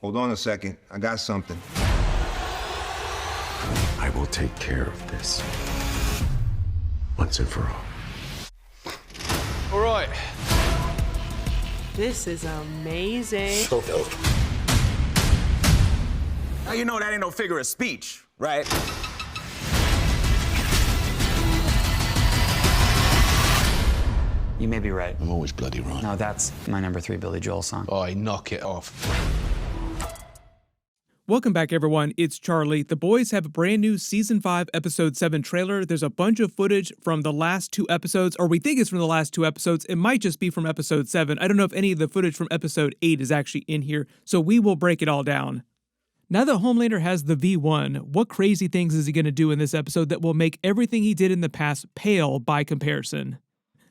Hold on a second. I got something. I will take care of this. Once and for all. All right. This is amazing. So dope. Now you know that ain't no figure of speech, right? You may be right. I'm always bloody wrong. No, that's my number 3 Billy Joel song. Oh, knock it off. Welcome back, everyone. It's Charlie. The boys have a brand new Season 5, Episode 7 trailer. There's a bunch of footage from the last 2 episodes, or we think it's from the last 2 episodes. It might just be from Episode 7. I don't know if any of the footage from Episode 8 is actually in here, so we will break it all down. Now that Homelander has the V1, what crazy things is he going to do in this episode that will make everything he did in the past pale by comparison?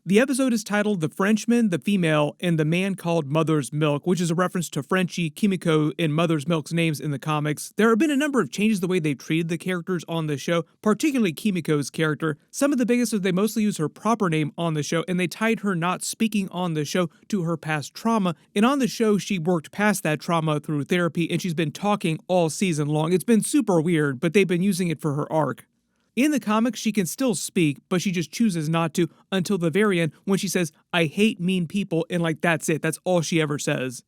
The episode is titled The Frenchman, the Female, and the Man Called Mother's Milk, which is a reference to Frenchie, Kimiko, and Mother's Milk's names in the comics. There have been a number of changes the way they've treated the characters on the show, particularly Kimiko's character. Some of the biggest is they mostly use her proper name on the show, and they tied her not speaking on the show to her past trauma. And on the show, she worked past that trauma through therapy, and she's been talking all season long. It's been super weird, but they've been using it for her arc. In the comics, she can still speak, but she just chooses not to until the very end when she says, "I hate mean people," and that's it. That's all she ever says.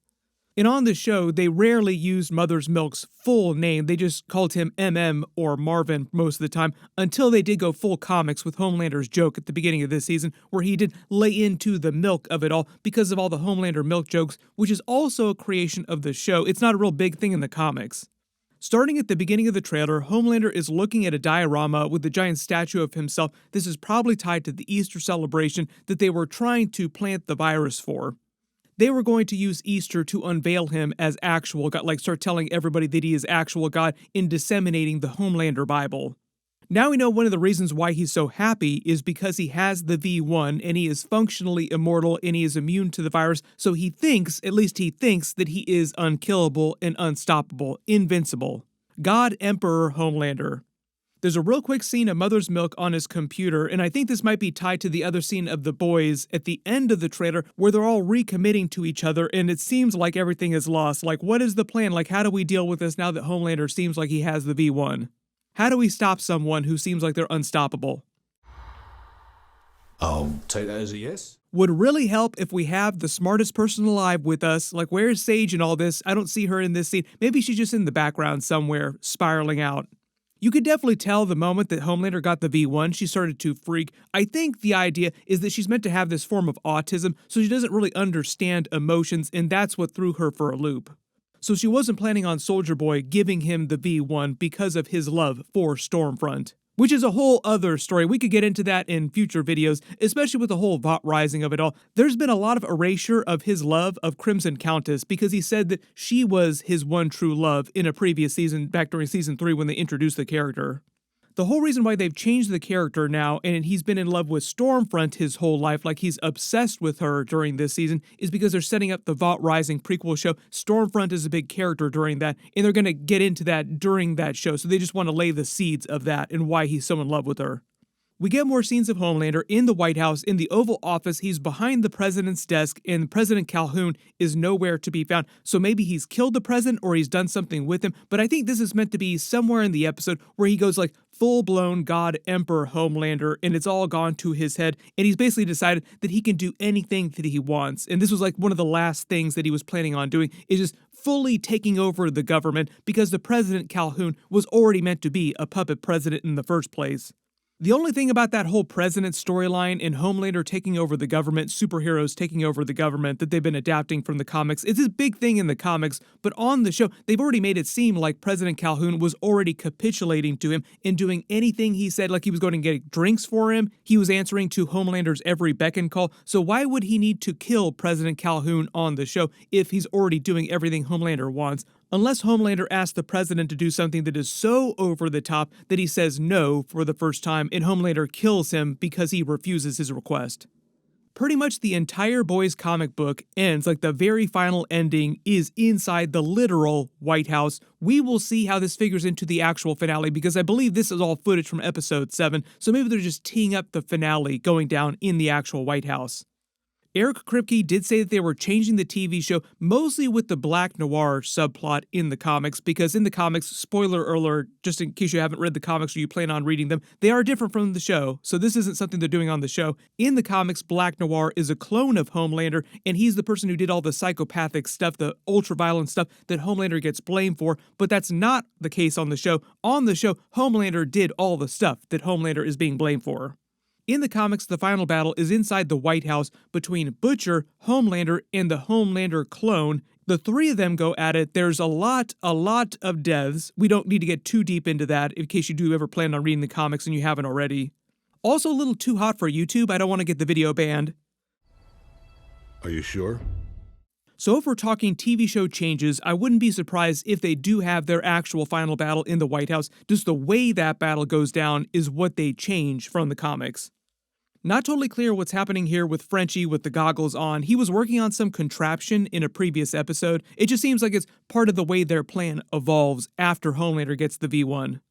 And on the show, they rarely used Mother's Milk's full name. They just called him MM or Marvin most of the time until they did go full comics with Homelander's joke at the beginning of this season where he did lay into the milk of it all because of all the Homelander milk jokes, which is also a creation of the show. It's not a real big thing in the comics. Starting at the beginning of the trailer, Homelander is looking at a diorama with a giant statue of himself. This is probably tied to the Easter celebration that they were trying to plant the virus for. They were going to use Easter to unveil him as actual God, start telling everybody that he is actual God in disseminating the Homelander Bible. Now we know one of the reasons why he's so happy is because he has the V1 and he is functionally immortal and he is immune to the virus, so he thinks, at least he thinks, that he is unkillable and unstoppable, invincible. God Emperor Homelander. There's a real quick scene of Mother's Milk on his computer, and I think this might be tied to the other scene of the boys at the end of the trailer where they're all recommitting to each other and it seems like everything is lost. What is the plan? How do we deal with this now that Homelander seems like he has the V1? How do we stop someone who seems like they're unstoppable? I'll take that as a yes. Would really help if we have the smartest person alive with us. Where's Sage in all this? I don't see her in this scene. Maybe she's just in the background somewhere, spiraling out. You could definitely tell the moment that Homelander got the V1, she started to freak. I think the idea is that she's meant to have this form of autism, so she doesn't really understand emotions, and that's what threw her for a loop. So she wasn't planning on Soldier Boy giving him the V1 because of his love for Stormfront, which is a whole other story. We could get into that in future videos, especially with the whole Vought rising of it all. There's been a lot of erasure of his love of Crimson Countess because he said that she was his one true love in a previous season, back during season 3 when they introduced the character. The whole reason why they've changed the character now, and he's been in love with Stormfront his whole life, he's obsessed with her during this season, is because they're setting up the Vought Rising prequel show. Stormfront is a big character during that, and they're going to get into that during that show, so they just want to lay the seeds of that and why he's so in love with her. We get more scenes of Homelander in the White House, in the Oval Office. He's behind the president's desk, and President Calhoun is nowhere to be found. So maybe he's killed the president or he's done something with him. But I think this is meant to be somewhere in the episode where he goes full-blown God Emperor Homelander, and it's all gone to his head. And he's basically decided that he can do anything that he wants. And this was one of the last things that he was planning on doing, is just fully taking over the government because the President Calhoun was already meant to be a puppet president in the first place. The only thing about that whole president storyline and Homelander taking over the government, superheroes taking over the government that they've been adapting from the comics, it's a big thing in the comics, but on the show, they've already made it seem like President Calhoun was already capitulating to him and doing anything he said, he was going to get drinks for him, he was answering to Homelander's every beck and call, so why would he need to kill President Calhoun on the show if he's already doing everything Homelander wants? Unless Homelander asks the president to do something that is so over the top that he says no for the first time and Homelander kills him because he refuses his request. Pretty much the entire boys comic book ends the very final ending is inside the literal White House. We will see how this figures into the actual finale because I believe this is all footage from episode 7, so maybe they're just teeing up the finale going down in the actual White House. Eric Kripke did say that they were changing the TV show mostly with the Black Noir subplot in the comics, because in the comics, spoiler alert, just in case you haven't read the comics or you plan on reading them, they are different from the show, so this isn't something they're doing on the show. In the comics, Black Noir is a clone of Homelander, and he's the person who did all the psychopathic stuff, the ultra-violent stuff that Homelander gets blamed for, but that's not the case on the show. On the show, Homelander did all the stuff that Homelander is being blamed for. In the comics, the final battle is inside the White House between Butcher, Homelander, and the Homelander clone. The three of them go at it. There's a lot of deaths. We don't need to get too deep into that in case you do ever plan on reading the comics and you haven't already. Also a little too hot for YouTube. I don't want to get the video banned. Are you sure? So if we're talking TV show changes, I wouldn't be surprised if they do have their actual final battle in the White House. Just the way that battle goes down is what they change from the comics. Not totally clear what's happening here with Frenchie with the goggles on. He was working on some contraption in a previous episode. It just seems like it's part of the way their plan evolves after Homelander gets the V1.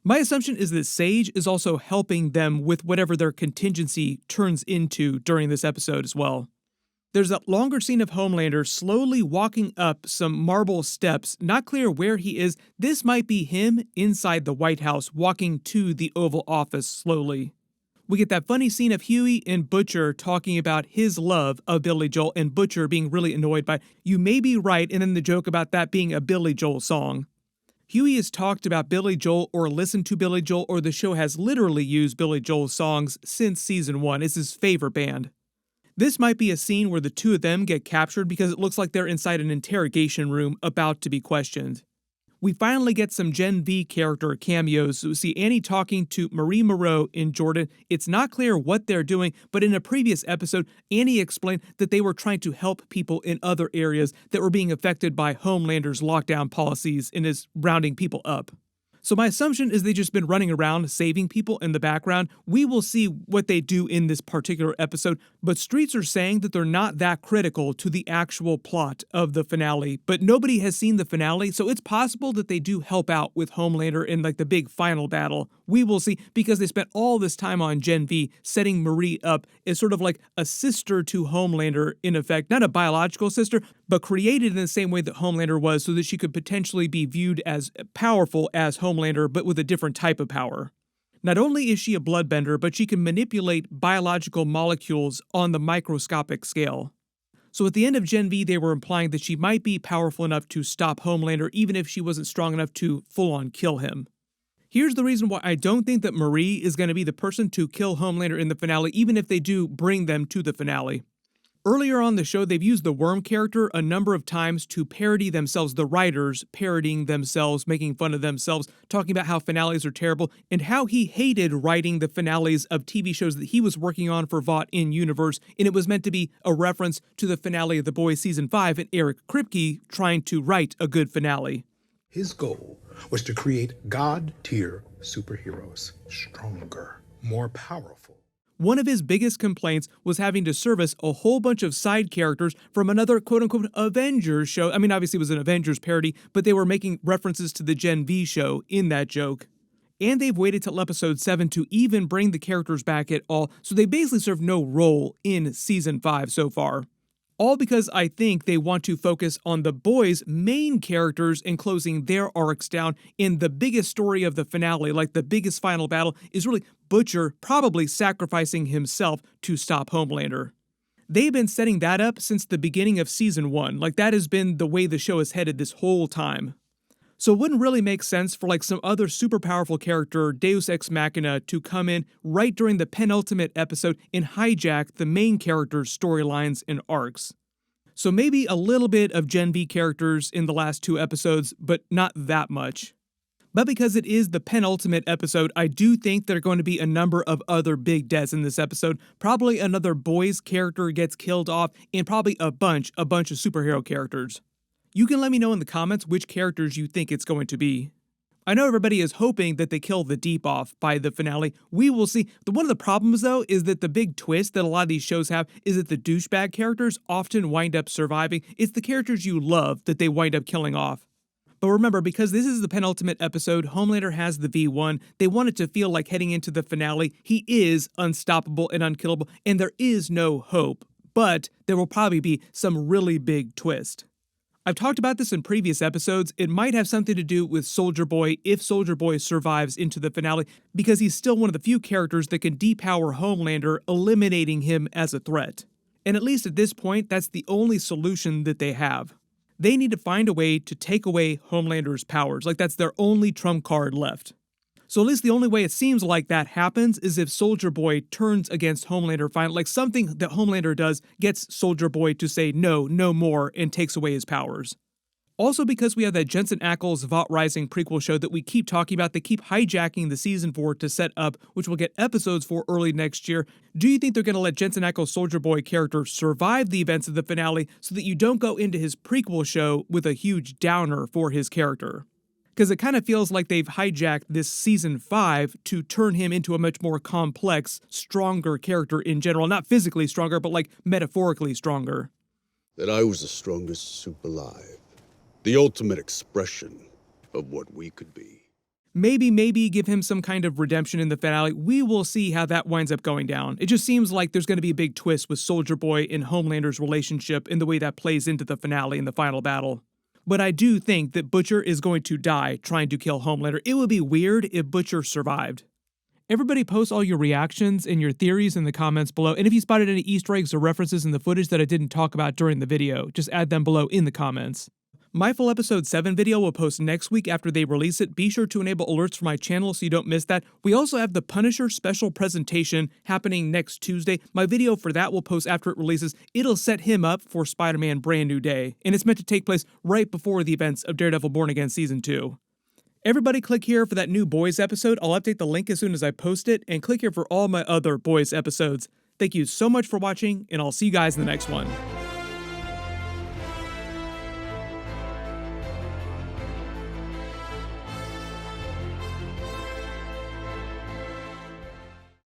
My assumption is that Sage is also helping them with whatever their contingency turns into during this episode as well. There's a longer scene of Homelander slowly walking up some marble steps, not clear where he is. This might be him inside the White House walking to the Oval Office slowly. We get that funny scene of Huey and Butcher talking about his love of Billy Joel, and Butcher being really annoyed by, "You may be right," and then the joke about that being a Billy Joel song. Huey has talked about Billy Joel or listened to Billy Joel, or the show has literally used Billy Joel's songs since season 1. It's his favorite band. This might be a scene where the two of them get captured because it looks like they're inside an interrogation room about to be questioned. We finally get some Gen V character cameos. So we see Annie talking to Marie Moreau in Jordan. It's not clear what they're doing, but in a previous episode, Annie explained that they were trying to help people in other areas that were being affected by Homelander's lockdown policies and is rounding people up. So my assumption is they've just been running around saving people in the background. We will see what they do in this particular episode, but streets are saying that they're not that critical to the actual plot of the finale, but nobody has seen the finale, so it's possible that they do help out with Homelander in like the big final battle. We will see, because they spent all this time on Gen V setting Marie up as sort of like a sister to Homelander in effect, not a biological sister, but created in the same way that Homelander was so that she could potentially be viewed as powerful as Homelander, but with a different type of power. Not only is she a bloodbender, but she can manipulate biological molecules on the microscopic scale. So at the end of Gen V, they were implying that she might be powerful enough to stop Homelander, even if she wasn't strong enough to full-on kill him. Here's the reason why I don't think that Marie is going to be the person to kill Homelander in the finale, even if they do bring them to the finale. Earlier on the show, they've used the Worm character a number of times to parody themselves, the writers parodying themselves, making fun of themselves, talking about how finales are terrible, and how he hated writing the finales of TV shows that he was working on for Vought in Universe, and it was meant to be a reference to the finale of The Boys Season 5 and Eric Kripke trying to write a good finale. His goal was to create God-tier superheroes, stronger, more powerful. One of his biggest complaints was having to service a whole bunch of side characters from another quote-unquote Avengers show. I mean, obviously it was an Avengers parody, but they were making references to the Gen V show in that joke. And they've waited till episode 7 to even bring the characters back at all, so they basically serve no role in season 5 so far. All because I think they want to focus on the boys' main characters and closing their arcs down. In the biggest story of the finale, like the biggest final battle, is really Butcher probably sacrificing himself to stop Homelander. They've been setting that up since the beginning of season 1. Like, that has been the way the show is headed this whole time. So it wouldn't really make sense for like some other super powerful character, Deus Ex Machina, to come in right during the penultimate episode and hijack the main character's storylines and arcs. So maybe a little bit of Gen V characters in the last 2 episodes, but not that much. But because it is the penultimate episode, I do think there are going to be a number of other big deaths in this episode. Probably another boys character gets killed off, and probably a bunch of superhero characters. You can let me know in the comments which characters you think it's going to be. I know everybody is hoping that they kill the Deep off by the finale. We will see. One of the problems, though, is that the big twist that a lot of these shows have is that the douchebag characters often wind up surviving. It's the characters you love that they wind up killing off. But remember, because this is the penultimate episode, Homelander has the V1, they want it to feel like heading into the finale, he is unstoppable and unkillable, and there is no hope. but there will probably be some really big twist. I've talked about this in previous episodes. It might have something to do with Soldier Boy if Soldier Boy survives into the finale, because he's still one of the few characters that can depower Homelander, eliminating him as a threat. And at least at this point, that's the only solution that they have. They need to find a way to take away Homelander's powers, like that's their only trump card left. So at least the only way it seems like that happens is if Soldier Boy turns against Homelander finally, like something that Homelander does gets Soldier Boy to say no, no more, and takes away his powers. Also, because we have that Jensen Ackles Vought Rising prequel show that we keep talking about, they keep hijacking the season 4 to set up, which we'll get episodes for early next year. Do you think they're going to let Jensen Ackles' Soldier Boy character survive the events of the finale so that you don't go into his prequel show with a huge downer for his character? Because it kind of feels like they've hijacked this season 5 to turn him into a much more complex, stronger character in general. Not physically stronger, but like metaphorically stronger. That I was the strongest soup alive. The ultimate expression of what we could be. Maybe give him some kind of redemption in the finale. We will see how that winds up going down. It just seems like there's going to be a big twist with Soldier Boy and Homelander's relationship and the way that plays into the finale and the final battle. But I do think that Butcher is going to die trying to kill Homelander. It would be weird if Butcher survived. Everybody post all your reactions and your theories in the comments below, and if you spotted any Easter eggs or references in the footage that I didn't talk about during the video, just add them below in the comments. My full episode 7 video will post next week after they release it. Be sure to enable alerts for my channel so you don't miss that. We also have the Punisher special presentation happening next Tuesday. My video for that will post after it releases. It'll set him up for Spider-Man Brand New Day, and it's meant to take place right before the events of Daredevil Born Again Season 2. Everybody click here for that new Boys episode. I'll update the link as soon as I post it, and click here for all my other Boys episodes. Thank you so much for watching, and I'll see you guys in the next one.